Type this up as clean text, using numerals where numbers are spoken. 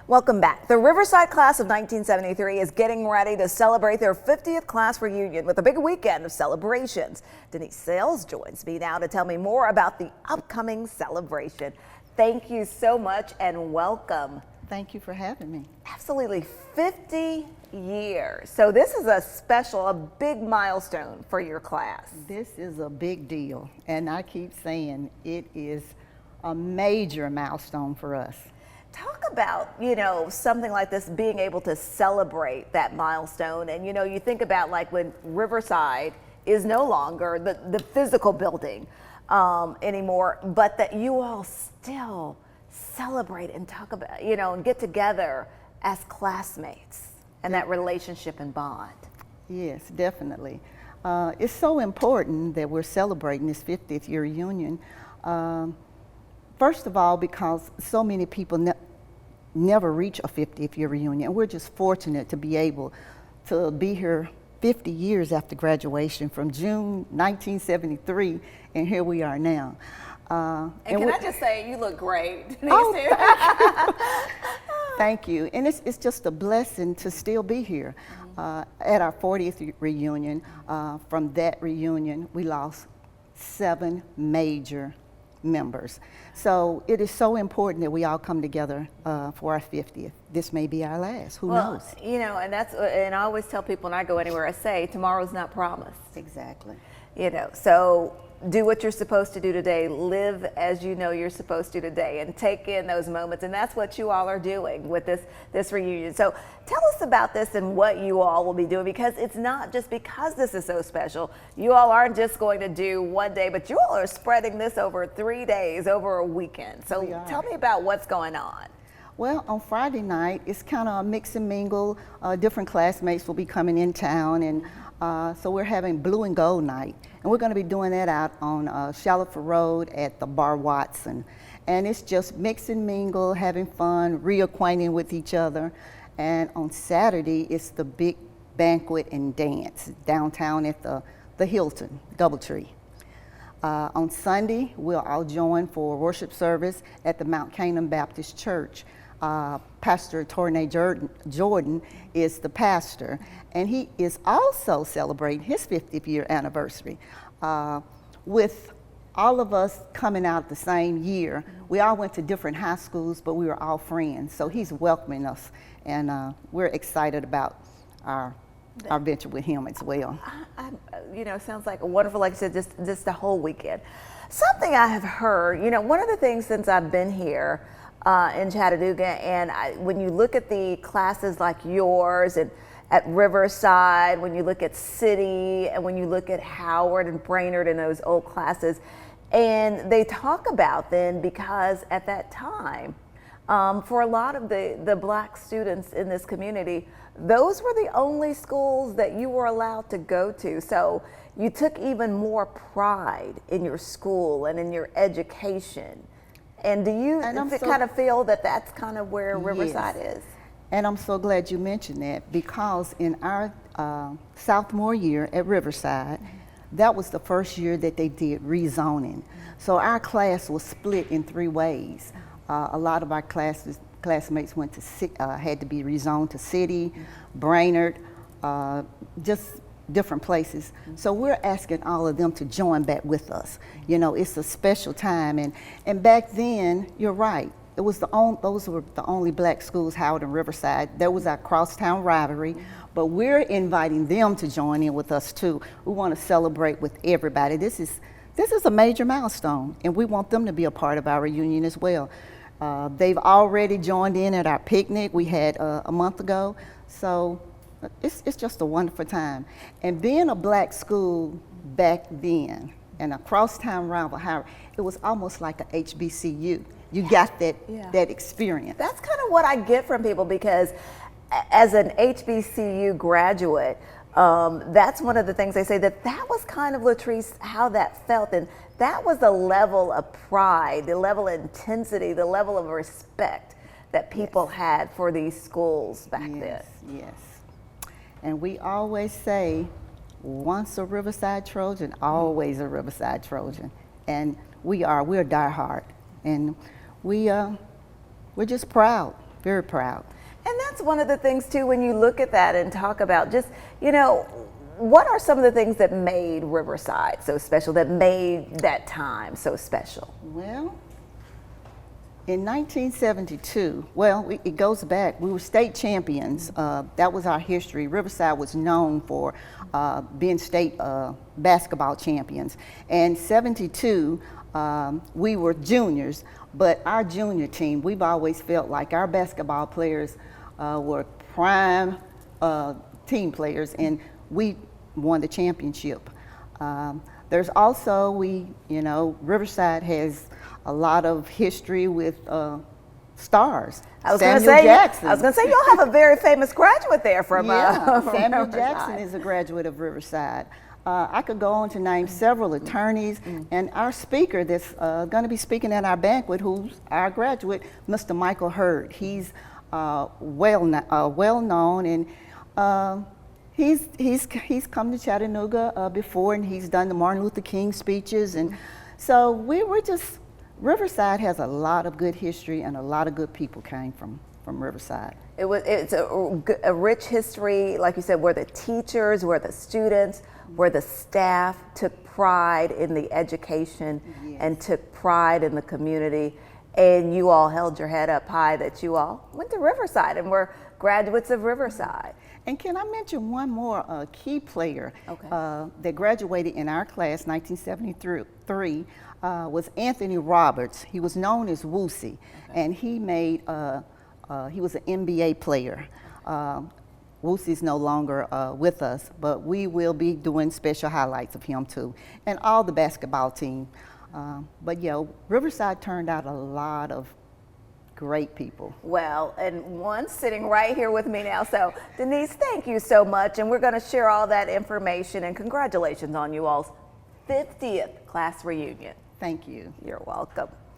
Welcome back. The Riverside Class of 1973 is getting ready to celebrate their 50th class reunion with a big weekend of celebrations. Denise Sales joins me now to tell me more about the upcoming celebration. Thank you so much and welcome. Thank you for having me. Absolutely, 50 years. So this is a big milestone for your class. This is a big deal, and I keep saying it is a major milestone for us. Talk about, something like this, being able to celebrate that milestone. And, you think about like when Riverside is no longer the physical building anymore, but that you all still celebrate and talk about, and get together as classmates and that relationship and bond. Yes, definitely. It's so important that we're celebrating this 50th year reunion. First of all, because so many people never reach a 50th year reunion. We're just fortunate to be able to be here 50 years after graduation from June 1973, and here we are now. And can I just say, you look great. Oh, thank you. And it's just a blessing to still be here. At our 40th reunion, from that reunion, we lost 7 major members. So it is so important that we all come together for our 50th. This may be our last, who knows? And I always tell people when I go anywhere, I say, tomorrow's not promised. Exactly. So do what you're supposed to do today, live as you know you're supposed to today, and take in those moments. And that's what you all are doing with this reunion. So tell us about this and what you all will be doing, because it's not just because this is so special. You all aren't just going to do one day, but you all are spreading this over 3 days, over a weekend. So tell me about what's going on. Well, on Friday night, it's kind of a mix and mingle. Different classmates will be coming in town, and so we're having Blue and Gold night. And we're going to be doing that out on Shaliford Road at the Bar Watson. And it's just mix and mingle, having fun, reacquainting with each other. And on Saturday, it's the big banquet and dance downtown at the Hilton, Doubletree. On Sunday, we'll all join for worship service at the Mount Canaan Baptist Church. Pastor Tornay Jordan is the pastor, and he is also celebrating his 50th year anniversary. With all of us coming out the same year, we all went to different high schools, but we were all friends. So he's welcoming us, and we're excited about our venture with him as well. Sounds like a wonderful, like I said, just the whole weekend. Something I have heard, one of the things since I've been here in Chattanooga, and when you look at the classes like yours and at Riverside, when you look at City, and when you look at Howard and Brainerd and those old classes, and they talk about then, because at that time, for a lot of the black students in this community, those were the only schools that you were allowed to go to. So you took even more pride in your school and in your education. And do you kind of feel that that's kind of where Riverside is? And I'm so glad you mentioned that, because in our sophomore year at Riverside, that was the first year that they did rezoning. So our class was split in 3 ways. A lot of our classmates went to had to be rezoned to City, Brainerd, just different places. So we're asking all of them to join back with us. It's a special time, and back then, you're right. It was those were the only black schools, Howard and Riverside. There was our crosstown rivalry, but we're inviting them to join in with us too. We want to celebrate with everybody. This is a major milestone, and we want them to be a part of our reunion as well. They've already joined in at our picnic we had a month ago, so it's just a wonderful time. And being a black school back then, and a crosstown rival, Howard, it was almost like a HBCU. You got that experience. That's kind of what I get from people, because as an HBCU graduate, that's one of the things they say, that was kind of, Latrice, how that felt. And that was the level of pride, the level of intensity, the level of respect that people had for these schools back then. Yes. And we always say, once a Riverside Trojan, always a Riverside Trojan. And we're diehard. And we're just proud very proud. And that's one of the things too, when you look at that and talk about just, what are some of the things that made Riverside so special, that made that time so special? Well, in 1972, it goes back, we were state champions. That was our history. Riverside was known for being state basketball champions. And 72, we were juniors, but our junior team, we've always felt like our basketball players were prime team players, and we won the championship. There's also, Riverside has a lot of history with stars. Samuel Jackson. I was going to say, y'all have a very famous graduate there from from Samuel Riverside. Jackson is a graduate of Riverside. I could go on to name several attorneys, and our speaker that's going to be speaking at our banquet, who's our graduate, Mr. Michael Hurd. He's well known, and he's come to Chattanooga before, and he's done the Martin Luther King speeches, and so we were just, Riverside has a lot of good history, and a lot of good people came from Riverside. It's a rich history, like you said, where the teachers, where the students, where the staff took pride in the education and took pride in the community, and you all held your head up high that you all went to Riverside and were graduates of Riverside. And can I mention one more key player that graduated in our class, 1973, was Anthony Roberts. He was known as Woosie, and he made, he was an NBA player. Woosie's no longer with us, but we will be doing special highlights of him too, and all the basketball team. But yeah, Riverside turned out a lot of great people. Well, and one sitting right here with me now. So Denise, thank you so much. And we're going to share all that information, and congratulations on you all's 50th class reunion. Thank you. You're welcome.